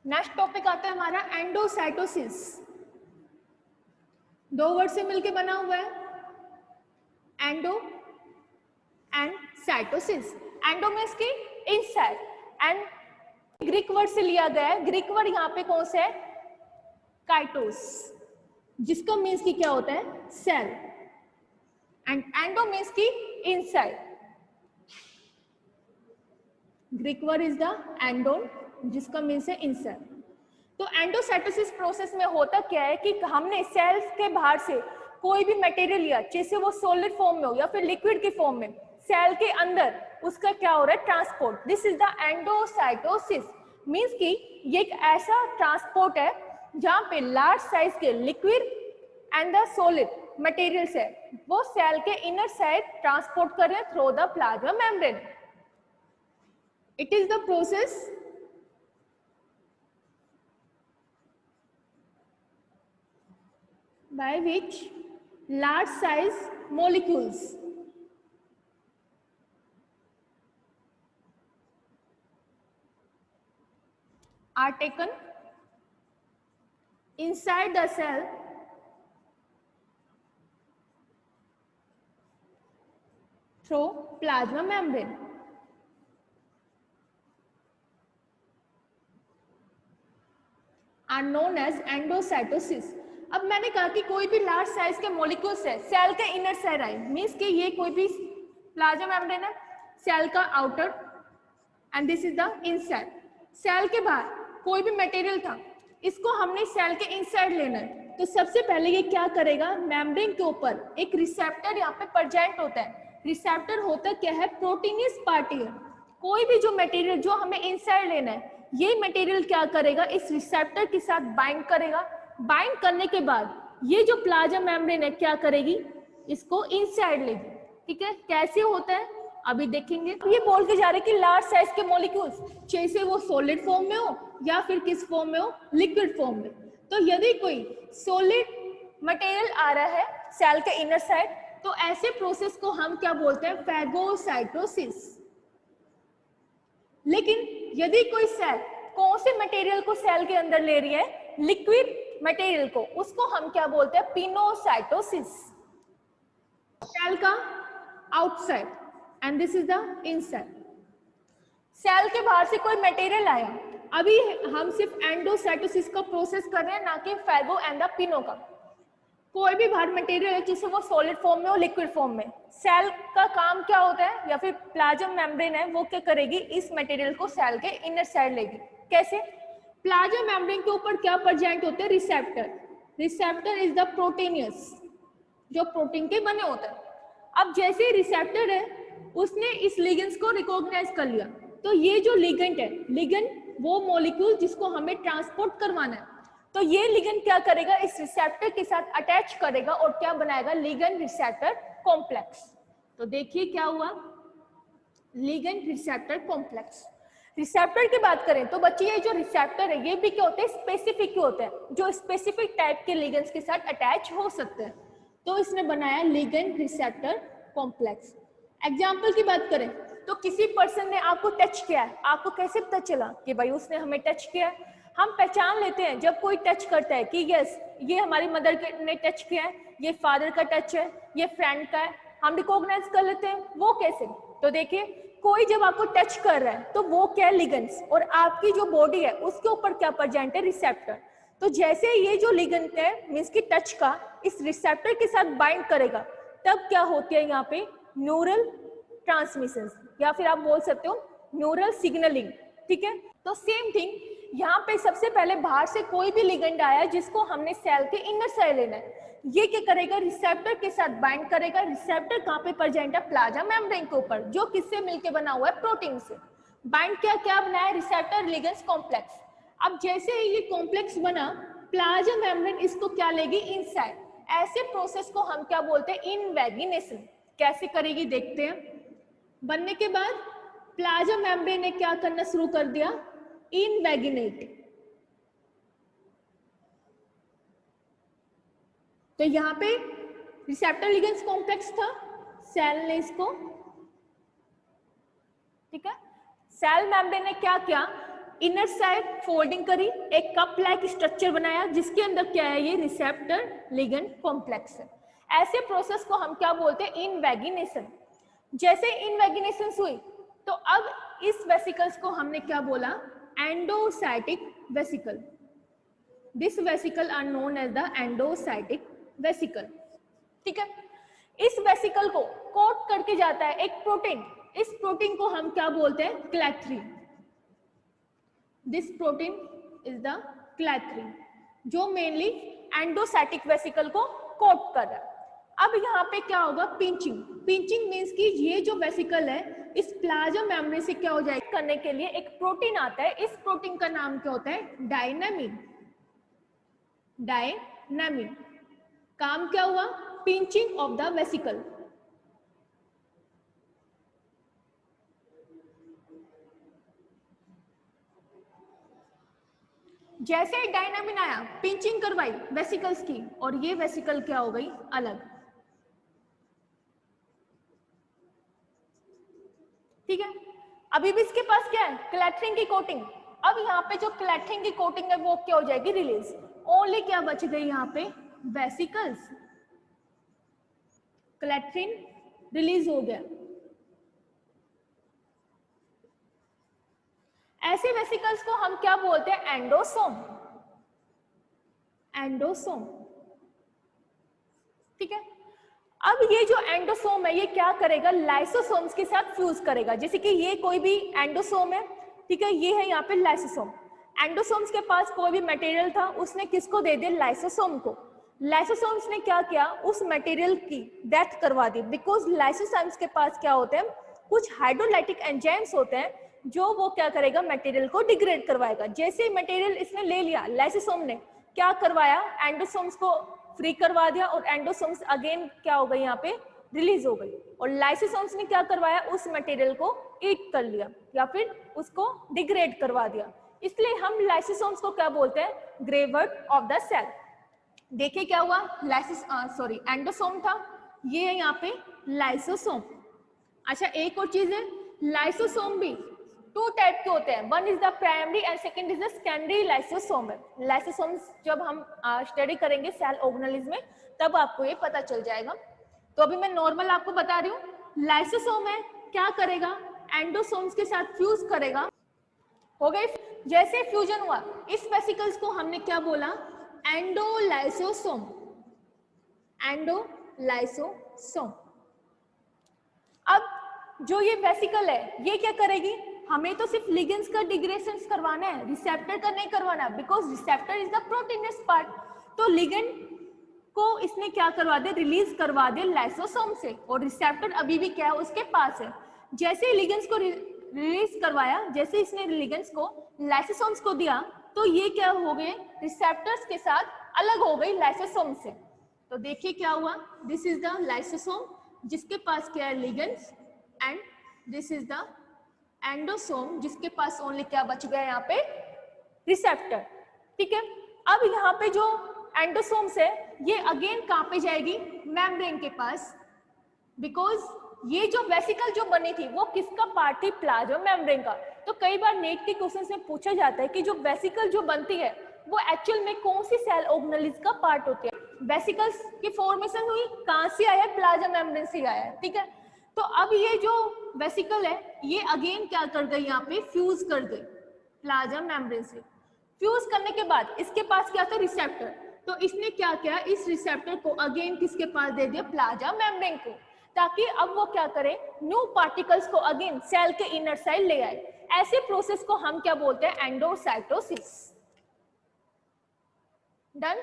Next topic आता है हमारा एंडोसाइटोसिस। दो वर्ड से मिलके बना हुआ है, endo and cytosis. Endo means की इनसाइड, एंड ग्रीक वर्ड से लिया गया है। ग्रीक वर्ड यहाँ पे कौन सा है? काइटोस, जिसका मीन्स की क्या होता है? सेल। एंड एंडो मीन्स की inside. Greek word is the endon, जिसका मीन्स है इनसाइड। तो एंडोसाइटोसिस प्रोसेस में होता क्या है कि हमने सेल्स के बाहर से कोई भी मटेरियल लिया, जैसे वो सॉलिड फॉर्म में हो या फिर लिक्विड के फॉर्म में, सेल के अंदर उसका क्या हो रहा है? Transport. This is the endocytosis. Means कि ये एक ऐसा ट्रांसपोर्ट है जहां पे लार्ज साइज के liquid and the solid materials है वो सेल के इनर साइड ट्रांसपोर्ट कर रहे हैं through the plasma membrane. It is the process by which large size molecules are taken inside the cell through plasma membrane. Are known as endocytosis. अब मैंने कहा कि कोई भी लार्ज साइज के मॉलिक्यूल्स है सेल के इनर साइड आए, मीन्स कि ये कोई भी प्लाज्मा मेम्ब्रेन है, सेल का outer and this is the inside. Cell के बाहर कोई भी मटेरियल था, इसको हमने सेल के इनसाइड लेना है। तो सबसे पहले ये क्या करेगा? मेम्ब्रेन के ऊपर एक रिसेप्टर यहाँ पे प्रेजेंट होता है। रिसेप्टर होता क्या है? प्रोटीनियस पार्टी है। कोई भी जो मटेरियल जो हमें इनसाइड लेना है, ये मटेरियल क्या करेगा? इस रिसेप्टर के साथ बाइंड करेगा। बाइंड करने के बाद ये जो प्लाज्मा मेम्ब्रेन है क्या करेगी? इसको इनसाइड लेगी। ठीक है, कैसे होता है अभी देखेंगे। ये बोल के जा रहे कि लार्ज साइज के मॉलिक्यूल्स, जैसे वो सॉलिड फॉर्म में हो या फिर किस फॉर्म में हो? लिक्विड फॉर्म में। तो यदि कोई सॉलिड मटेरियल आ रहा है सेल के इनर साइड, तो ऐसे प्रोसेस को हम क्या बोलते हैं? फैगोसाइटोसिस। लेकिन यदि कोई सेल कौन से मटेरियल को सेल के अंदर ले रही है? लिक्विड मटेरियल को, उसको हम क्या बोलते हैं? पिनोसाइटोसिस। सेल का outside and this is the inside. Cell के बाहर से कोई मटेरियल आया, अभी हम सिर्फ एंडोसाइटोसिस का प्रोसेस कर रहे हैं, ना कि फैगो एंड द पिनो का। कोई भी बाहर मटेरियल है, जिसे वो सॉलिड फॉर्म में हो लिक्विड फॉर्म में, सेल का काम क्या होता है या फिर प्लाज्मा मेम्ब्रेन है वो क्या करेगी? इस मटेरियल को सेल के इनर साइड लेगी। कैसे? प्लाज्मा मेम्ब्रेन के ऊपर क्या प्रेजेंट होते हैं? Receptor. Receptor is the proteinaceous, जो प्रोटीन के बने होते हैं। अब जैसे रिसेप्टर है उसने इस लिगेंड्स को रिकॉग्नाइज कर लिया, तो ये जो लिगेंड है, लिगेंड वो मॉलिक्यूल जिसको हमें ट्रांसपोर्ट करवाना है, तो ये लिगेंड क्या करेगा? इस रिसेप्टर के साथ अटैच करेगा और क्या बनाएगा? Ligand receptor complex. तो देखिए क्या हुआ? Ligand receptor complex. रिसेप्टर की बात करें तो बच्चे ये जो रिसेप्टर है ये भी क्या होते हैं? स्पेसिफिक होते हैं, जो स्पेसिफिक टाइप के लिगेंड्स के साथ अटैच हो सकते हैं। तो इसने बनाया लिगेंड रिसेप्टर कॉम्प्लेक्स। एग्जाम्पल की बात करें तो किसी पर्सन ने आपको टच किया है, आपको कैसे पता चला कि भाई उसने हमें टच किया है? हम पहचान लेते हैं जब कोई टच करता है कि यस ये हमारी मदर ने टच किया है, ये फादर का टच है, ये फ्रेंड का है, हम रिकॉग्नाइज कर लेते हैं। वो कैसे? तो देखिए, कोई जब आपको टच कर रहा है तो वो क्या है? लिगेंड्स, और आपकी जो बॉडी है उसके ऊपर क्या प्रेजेंट है? रिसेप्टर। तो जैसे ये जो लिगेंड है मींस की टच का इस रिसेप्टर के साथ बाइंड करेगा, तब क्या होती है यहाँ पे? न्यूरल ट्रांसमिशन, या फिर आप बोल सकते हो न्यूरल सिग्नलिंग। ठीक है, तो सेम थिंग यहाँ पे सबसे पहले बाहर से कोई भी लिगेंड आया जिसको हमने सेल के इनर साइड लेना है, ये क्या करेगा? रिसेप्टर के साथ बाइंड करेगा। रिसेप्टर कहाँ पे प्रेजेंट है? प्लाज्मा मेम्ब्रेन के ऊपर, जो किससे मिलके बना हुआ है? प्रोटीन से। बाइंड क्या बनाया? Receptor ligands complex. अब जैसे ही ये कॉम्प्लेक्स बना, प्लाज्मा मेम्ब्रेन इसको क्या लेगी? इनसाइड। ऐसे प्रोसेस को हम क्या बोलते हैं? इनवैगिनेशन। कैसे करेगी देखते हैं। बनने के बाद प्लाज्मा मेम्ब्रेन ने क्या करना शुरू कर दिया? इनवैगिनेट। तो यहाँ पे रिसेप्टर लिगेंड्स कॉम्प्लेक्स था, सेल ने इसको, ठीक है, सेल मेम्ब्रेन ने क्या किया? इनर साइड फोल्डिंग करी, एक कप लाइक स्ट्रक्चर बनाया जिसके अंदर क्या है, ये रिसेप्टर लिगेंड कॉम्प्लेक्स है। ऐसे प्रोसेस को हम क्या बोलते हैं, इनवैगिनेशन। जैसे इनवैगिनेशन हुई तो अब इस वेसिकल्स को हमने क्या बोला, endocytic vesicle. This vesicle are known as the endocytic vesicle. ठीक है, इस वेसिकल को कोट करके जाता है एक प्रोटीन, इस प्रोटीन को हम क्या बोलते हैं, क्लैथ्रीन। दिस प्रोटीन इज द क्लैथ्रीन जो मेनली एंडोसाइटिक वेसिकल को कोट कर रहा है। अब यहाँ पे क्या होगा, पिंचिंग। पिंचिंग मीन्स कि ये जो वेसिकल है इस प्लाज्मा मेम्ब्रेन से क्या हो जाएगा, करने के लिए एक प्रोटीन आता है, इस प्रोटीन का नाम क्या होता है, डायनामिन। डायनामिन काम क्या हुआ, पिंचिंग ऑफ द वेसिकल। जैसे डायनामिन आया, पिंचिंग करवाई वेसिकल्स की, और ये वेसिकल क्या हो गई, अलग। ठीक है, अभी भी इसके पास क्या है, क्लैथ्रीन की कोटिंग। अब यहाँ पे जो क्लैथ्रीन की कोटिंग है वो क्या हो जाएगी, रिलीज। ओनली क्या बच गई यहाँ पे, वेसिकल्स। क्लैथ्रीन रिलीज हो गया। ऐसे वेसिकल्स को हम क्या बोलते हैं, एंडोसोम। एंडोसोम। ठीक है, अब ये जो एंडोसोम है ये क्या करेगा, लाइसोसोम्स के साथ फ्यूज करेगा। जैसे कि ये कोई भी एंडोसोम है, ठीक है, ये है यहाँ पे लाइसोसोम। एंडोसोम्स के पास कोई भी मटेरियल था, उसने किसको दे दिया, लाइसोसोम को। लाइसोसोम्स ने क्या किया, उस मटेरियल की डेथ करवा दी। बिकॉज लाइसोसोम्स के पास क्या होते हैं, कुछ हाइड्रोलाइटिक एंजाइम्स होते हैं जो वो क्या करेगा, मटेरियल को डिग्रेड करवाएगा। जैसे मटेरियल इसने ले लिया, लाइसोसोम ने क्या करवाया, एंडोसोम्स को फ्री करवा दिया, और एंडोसोम्स अगेन क्या हो गई, यहाँ पे रिलीज हो गई। और लाइसोसोम्स ने क्या करवाया, उस मटेरियल को ईट कर लिया या फिर उसको डिग्रेड करवा दिया। इसलिए हम लाइसोसोम्स को क्या बोलते हैं, ग्रेवर्ड ऑफ द सेल। देखिए क्या हुआ, एंडोसोम था, ये है यहाँ पे लाइसोसोम। अच्छा, एक और चीज है, लाइसोसोम भी टू टाइप के होते हैं, one is the primary and second is the secondary lysosome. Lysosomes जब हम स्टडी करेंगे सेल ऑर्गेनेलिज्म में तब आपको ये पता चल जाएगा। तो अभी मैं नॉर्मल आपको बता रही हूँ, लाइसोसोम है क्या करेगा, एंडोसोम्स के साथ फ्यूज करेगा। हो गई, जैसे फ्यूजन हुआ इस वेसिकल्स को हमने क्या बोला, एंडोलाइसोसोम। एंडोलाइसोसोम। अब जो ये वेसिकल है ये क्या करेगी, हमें तो सिर्फ लिगेंड्स का डिग्रेडेशन करवाना है, रिसेप्टर का नहीं करवाना, because receptor is the proteins part. तो लिगेंड को इसने क्या करवा दे, रिलीज करवा दे लाइसोसोम से, और रिसेप्टर अभी भी क्या है, उसके पास है। जैसे ही लिगेंड्स को रिलीज करवाया, जैसे इसने लिगेंड्स को लाइसोसोम्स को दिया, तो ये क्या हो गए, रिसेप्टर्स के साथ अलग हो गई लाइसोसोम से। तो देखिए क्या हुआ, दिस इज द लाइसोसोम जिसके पास क्या है, ligands, and this is the endosome जिसके पास ओनली क्या बच गया, यहाँ पे रिसेप्टर। ठीक है, अब यहाँ पे जो एंडोसोम्स है ये अगेन कहाँ पे जाएगी, मेम्ब्रेन के पास। बिकॉज ये जो वेसिकल जो बनी थी वो किसका पार्ट थी, प्लाज्मा मेम्ब्रेन का। तो कई बार नेट के क्वेश्चन में पूछा जाता है कि जो वेसिकल जो बनती है वो एक्चुअल में कौन सी सेल ऑर्गेनेलिज्म का पार्ट होती है। वेसिकल्स की फॉर्मेशन हुई कहाँ से आया है, प्लाज्मा मेम्ब्रेन से आया है। ठीक है, तो अब ये जो वेसिकल है ये अगेन क्या कर गई, यहाँ पे फ्यूज कर गई प्लाज्मा मेम्ब्रेन से। फ्यूज करने के बाद इसके पास क्या था, रिसेप्टर। तो इसने क्या किया, इस रिसेप्टर को अगेन किसके पास दे दिया, प्लाज्मा मेम्ब्रेन को, ताकि अब वो क्या करे, न्यू पार्टिकल्स को अगेन सेल के इनर साइड ले आए। ऐसे प्रोसेस को हम क्या बोलते हैं, एंडोसाइटोसिस। डन।